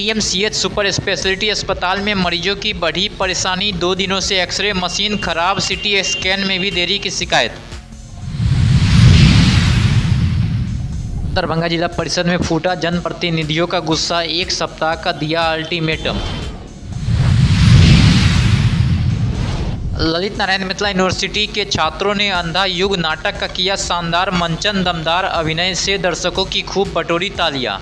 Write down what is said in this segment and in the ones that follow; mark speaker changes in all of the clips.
Speaker 1: DMCH super speciality अस्पताल में मरीजों की बढ़ी परेशानी। 2 दिनों से एक्सरे मशीन खराब, सीटी स्कैन में भी देरी की शिकायत। दरभंगा जिला परिषद में फूटा जनप्रतिनिधियों का गुस्सा, 1 सप्ताह का दिया अल्टीमेटम। ललित नारायण मिथिला यूनिवर्सिटी के छात्रों ने अंधा युग नाटक का किया शानदार मंचन, दमदार अभिनय से दर्शकों की खूब बटोरी तालियां।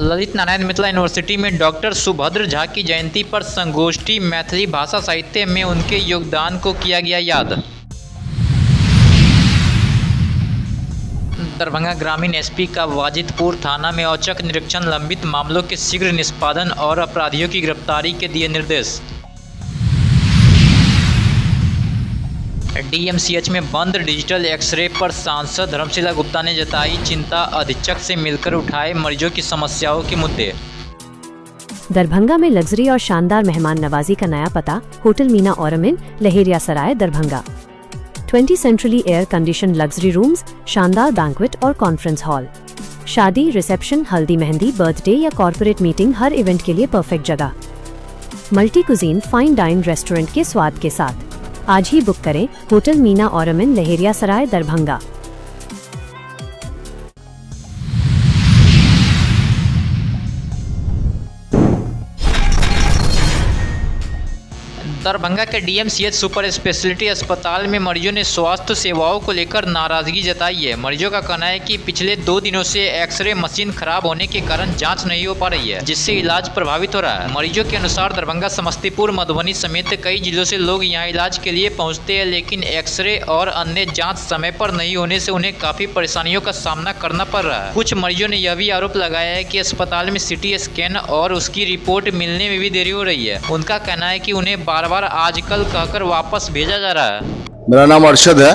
Speaker 1: ललित नारायण मिथिला यूनिवर्सिटी में डॉक्टर सुभद्र झा की जयंती पर संगोष्ठी, मैथिली भाषा साहित्य में उनके योगदान को किया गया याद। दरभंगा ग्रामीण एसपी का वाजिदपुर थाना में औचक निरीक्षण, लंबित मामलों के शीघ्र निष्पादन और अपराधियों की गिरफ्तारी के दिए निर्देश। डीएमसीएच में बंद डिजिटल एक्सरे पर सांसद धर्मशिला गुप्ता ने जताई चिंता, अधीक्षक से मिलकर उठाए मरीजों की समस्याओं के मुद्दे।
Speaker 2: दरभंगा में लग्जरी और शानदार मेहमान नवाजी का नया पता, hotel Meena Aurmin, Laheria Sarai, Darbhanga. 20 centrally air condition luxury rooms, शानदार बैंक्वेट और कॉन्फ्रेंस हॉल। शादी, रिसेप्शन, हल्दी मेहंदी, बर्थडे या कॉर्पोरेट मीटिंग, हर इवेंट के लिए परफेक्ट जगह। Multi cuisine fine dine restaurant के स्वाद के साथ। आज ही बुक करें होटल मीना ऑरमिन, लहेरिया सराय, दरभंगा।
Speaker 1: दरभंगा के डीएमसीएच सुपर स्पेशलिटी अस्पताल में मरीजों ने स्वास्थ्य सेवाओं को लेकर नाराजगी जताई है। मरीजों का कहना है कि पिछले 2 दिनों से एक्सरे मशीन खराब होने के कारण जांच नहीं हो पा रही है, जिससे इलाज प्रभावित हो रहा है। मरीजों के अनुसार दरभंगा, समस्तीपुर, मधुबनी समेत कई जिलों से लोग यहां इलाज के लिए पहुंचते हैं, लेकिन एक्सरे और अन्य जाँच समय पर नहीं होने से उन्हें काफ़ी परेशानियों का सामना करना पड़ रहा है। कुछ मरीजों ने यह भी आरोप लगाया है कि अस्पताल में सीटी स्कैन और उसकी रिपोर्ट मिलने में भी देरी हो रही है। उनका कहना है कि उन्हें बार आजकल कहकर वापस भेजा जा रहा है।
Speaker 3: मेरा नाम अरशद है,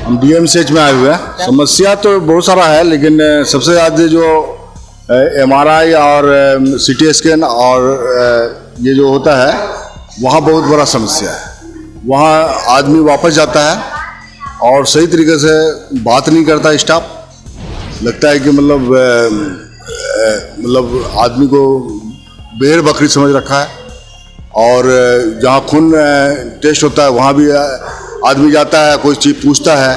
Speaker 3: हम डीएमसीएच में आए हुए हैं। समस्या तो बहुत सारा है, लेकिन सबसे ज़्यादा जो एमआरआई और सीटी स्कैन और ये जो होता है वहाँ बहुत बड़ा समस्या है। वहाँ आदमी वापस जाता है और सही तरीके से बात नहीं करता स्टाफ। लगता है कि मतलब आदमी को भेड़ बकरी समझ रखा है। और जहाँ खून टेस्ट होता है वहाँ भी आदमी जाता है, कोई चीज़ पूछता है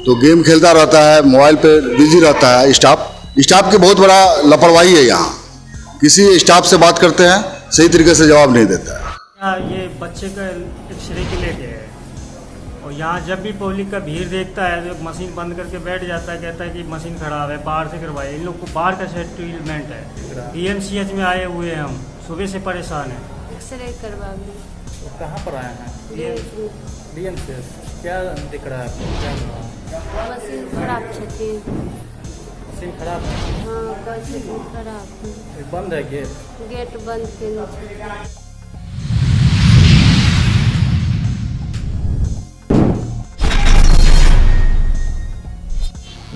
Speaker 3: तो गेम खेलता रहता है, मोबाइल पे बिजी रहता है। स्टाफ की बहुत बड़ा लापरवाही है। यहाँ किसी स्टाफ से बात करते हैं, सही तरीके से जवाब नहीं देता है।
Speaker 4: ये बच्चे का एक्सरे के लिए गए हैं और यहाँ जब भी पब्लिक का भीड़ देखता है तो मशीन बंद करके बैठ जाता है, कहता है कि मशीन खराब है, बाहर से करवाइए। इन लोग को बाहर का सेटलमेंट है। डीएमसीएच में आए हुए हैं, हम सुबह से परेशान हैं।
Speaker 5: एक्सरे करवा ली।
Speaker 6: तो कहाँ पर आए हैं? डीएमसीएच। क्या दिख रहा है आपको? क्या
Speaker 5: मशीन खराब छथी।
Speaker 6: मशीन खराब है?
Speaker 5: हाँ, कैसे खराब है।
Speaker 6: बंद है गेट?
Speaker 5: गेट बंद के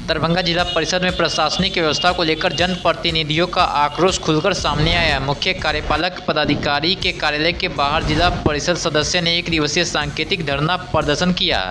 Speaker 1: दरभंगा जिला परिषद में प्रशासनिक व्यवस्था को लेकर जनप्रतिनिधियों का आक्रोश खुलकर सामने आया। मुख्य कार्यपालक पदाधिकारी के कार्यालय के बाहर जिला परिषद सदस्य ने 1 दिवसीय सांकेतिक धरना प्रदर्शन किया।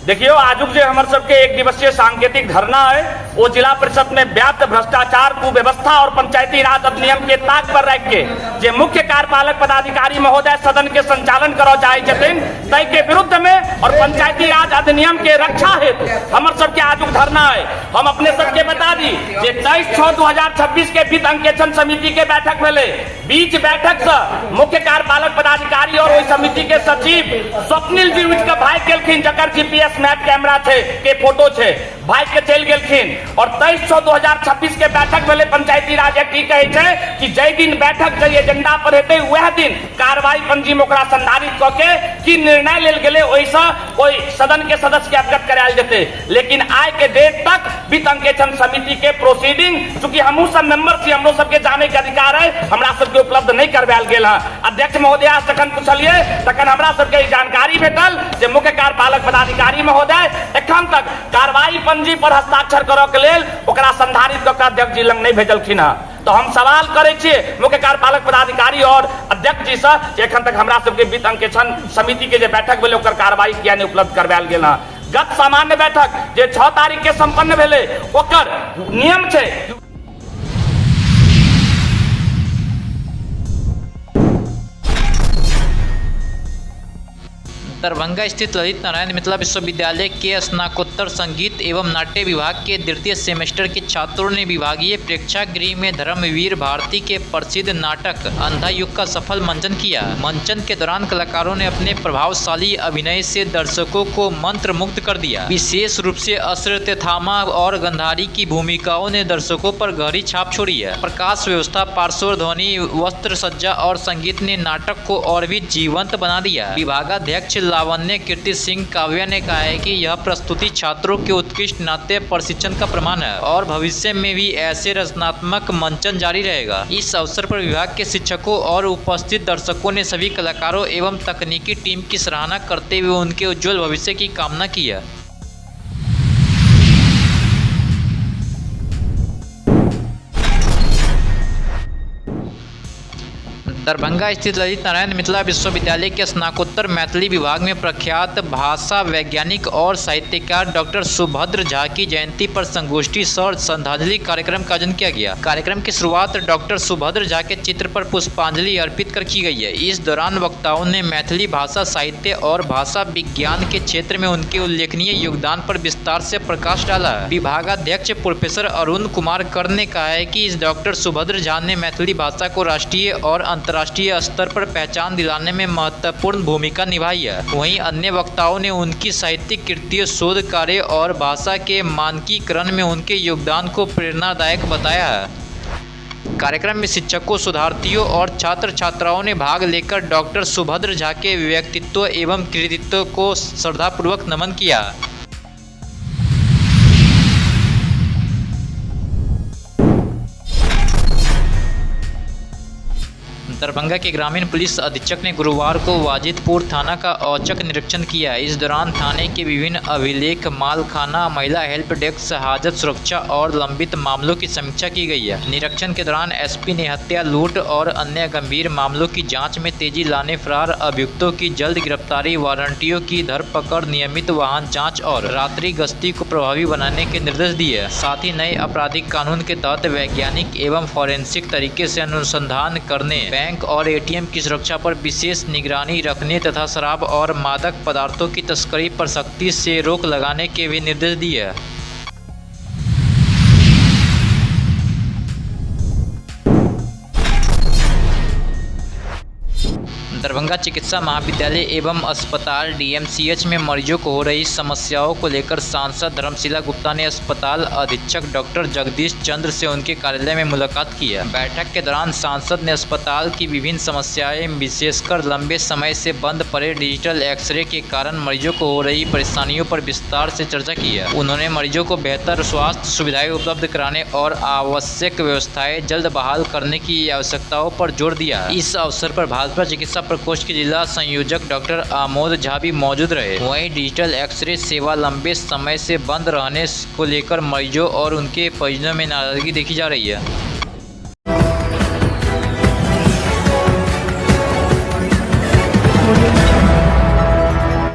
Speaker 7: देखियो, आजुक जो हमारे सबके 1 दिवसीय सांकेतिक धरना है वो जिला परिषद में व्याप्त भ्रष्टाचार, कुव्यवस्था और पंचायती राज अधिनियम के ताक पर रख के जे मुख्य कार्यपालक पदाधिकारी महोदय सदन के संचालन करो चाहे छथिन तय के विरुद्ध में और पंचायती राज अधिनियम के रक्षा हेतु हमारे सबके आजुक धरना है। हम अपने सबके बता दी जे 23/6/2026 के वित्त अंकेक्षण समिति के बैठक भेले। बीच बैठक से मुख्य कार्यपालक पदाधिकारी और ओई समिति के सचिव स्वप्निल जी उठ के भाग गेलखिन, जकर जीपीएस मैप कैमरा थे के फोटो छे, भाग के चल गेलखिन। और 23/6/2026 के बैठक भेले। पंचायती राज एक्ट ई कहे छे कि जय दिन बैठक जय एजेंडा पर हेते वह दिन कार्रवाई पंजी में ओकरा संधारित क के की निर्णय लेल गेले ओइसा ओइ सदन के सदस्य के अवगत करायल जेते। लेकिन आज के डेट तक वित्त अंकेक्षण समिति के प्रोसीडिंग, चूंकि हमहू सब मेंबर छी, हमरो सबके जाने के अधिकार है, हमरा सबके उपलब्ध नहीं करवायल गेल है। अध्यक्ष महोदय तखन पूछलिए तखन हमरा सबके जानकारी भेटल जे मुख्य कार्यपालक पदाधिकारी महोदय एखन तक कार्रवाई पंजी पर हस्ताक्षर करऽ के लेल ओकरा संधारित कऽ के अध्यक्ष जी लग नहीं भेजलखिन है। तो हम सवाल करे छे मुख्य कार्यपालक पदाधिकारी और अध्यक्ष जी से जे एखन तक हमरा सबके वित्त अंकेक्षण समिति के जे बैठक भेले ओकर कार्रवाई किया नहीं उपलब्ध करवायल गेल है। गत सामान्य बैठक जे 6 तारीख के संपन्न भेले ओकर नियम छे
Speaker 1: दरभंगा स्थित ललित नारायण मिथिला विश्वविद्यालय के स्नातकोत्तर संगीत एवं नाट्य विभाग के द्वितीय सेमेस्टर के छात्रों ने विभागीय प्रेक्षागृह में धर्मवीर भारती के प्रसिद्ध नाटक अंधा युग का सफल मंचन किया। मंचन के दौरान कलाकारों ने अपने प्रभावशाली अभिनय से दर्शकों को मंत्रमुग्ध कर दिया। विशेष रूप से अश्वत्थामा और गंधारी की भूमिकाओं ने दर्शकों पर गहरी छाप छोड़ी है। प्रकाश व्यवस्था, पार्श्व ध्वनि, वस्त्र सज्जा और संगीत ने नाटक को और भी जीवंत बना दिया। विभागाध्यक्ष लावण्य कीर्ति सिंह काव्या ने कहा है कि यह प्रस्तुति छात्रों के उत्कृष्ट नाट्य प्रशिक्षण का प्रमाण है और भविष्य में भी ऐसे रचनात्मक मंचन जारी रहेगा। इस अवसर पर विभाग के शिक्षकों और उपस्थित दर्शकों ने सभी कलाकारों एवं तकनीकी टीम की सराहना करते हुए उनके उज्जवल भविष्य की कामना की है। दरभंगा स्थित ललित नारायण मिथिला विश्वविद्यालय के स्नातकोत्तर मैथिली विभाग में प्रख्यात भाषा वैज्ञानिक और साहित्यकार डॉक्टर सुभद्र झा की जयंती पर संगोष्ठी सौर श्रद्धांजलि कार्यक्रम का आयोजन किया गया। कार्यक्रम की शुरुआत डॉक्टर सुभद्र झा के चित्र पर पुष्पांजलि अर्पित कर की गई है। इस दौरान वक्ताओं ने मैथिली भाषा साहित्य और भाषा विज्ञान के क्षेत्र में उनके उल्लेखनीय योगदान पर विस्तार से प्रकाश डाला। विभागाध्यक्ष प्रोफेसर अरुण कुमार कर ने कहा है कि इस डॉक्टर सुभद्र झा ने मैथिली भाषा को राष्ट्रीय और अंतर्राष्ट्रीय स्तर पर पहचान दिलाने में महत्वपूर्ण भूमिका निभाई है। वहीं अन्य वक्ताओं ने उनकी साहित्यिक कृतियों, शोध कार्य और भाषा के मानकीकरण में उनके योगदान को प्रेरणादायक बताया है। कार्यक्रम में शिक्षकों, शोधार्थियों और छात्र छात्राओं ने भाग लेकर डॉक्टर सुभद्र झा के व्यक्तित्व एवं कृतित्व को श्रद्धापूर्वक नमन किया। दरभंगा के ग्रामीण पुलिस अधीक्षक ने गुरुवार को वाजिदपुर थाना का औचक निरीक्षण किया। इस दौरान थाने के विभिन्न अभिलेख, मालखाना, महिला हेल्प डेस्क, हाजत सुरक्षा और लंबित मामलों की समीक्षा की गई है। निरीक्षण के दौरान एसपी ने हत्या, लूट और अन्य गंभीर मामलों की जांच में तेजी लाने, फरार अभियुक्तों की जल्द गिरफ्तारी, वारंटियों की धरपकड़, नियमित वाहन जाँच और रात्रि गश्ती को प्रभावी बनाने के निर्देश दिए। साथ ही नए आपराधिक कानून के तहत वैज्ञानिक एवं फॉरेंसिक तरीके से अनुसंधान करने, बैंक और एटीएम की सुरक्षा पर विशेष निगरानी रखने तथा शराब और मादक पदार्थों की तस्करी पर सख्ती से रोक लगाने के भी निर्देश दिए। दरभंगा चिकित्सा महाविद्यालय एवं अस्पताल डीएमसीएच में मरीजों को हो रही समस्याओं को लेकर सांसद धर्मशिला गुप्ता ने अस्पताल अधीक्षक डॉक्टर जगदीश चंद्र से उनके कार्यालय में मुलाकात की है। बैठक के दौरान सांसद ने अस्पताल की विभिन्न समस्याएं, विशेषकर लंबे समय से बंद पड़े डिजिटल एक्सरे के कारण मरीजों को हो रही परेशानियों पर विस्तार से चर्चा की है। उन्होंने मरीजों को बेहतर स्वास्थ्य सुविधाएं उपलब्ध कराने और आवश्यक व्यवस्थाएं जल्द बहाल करने की आवश्यकताओं पर जोर दिया। इस अवसर पर भाजपा चिकित्सा प्रकोष्ठ के जिला संयोजक डॉक्टर आमोद झा भी मौजूद रहे। वहीं डिजिटल एक्सरे सेवा लंबे समय से बंद रहने को लेकर मरीजों और उनके परिजनों में नाराजगी देखी जा रही है।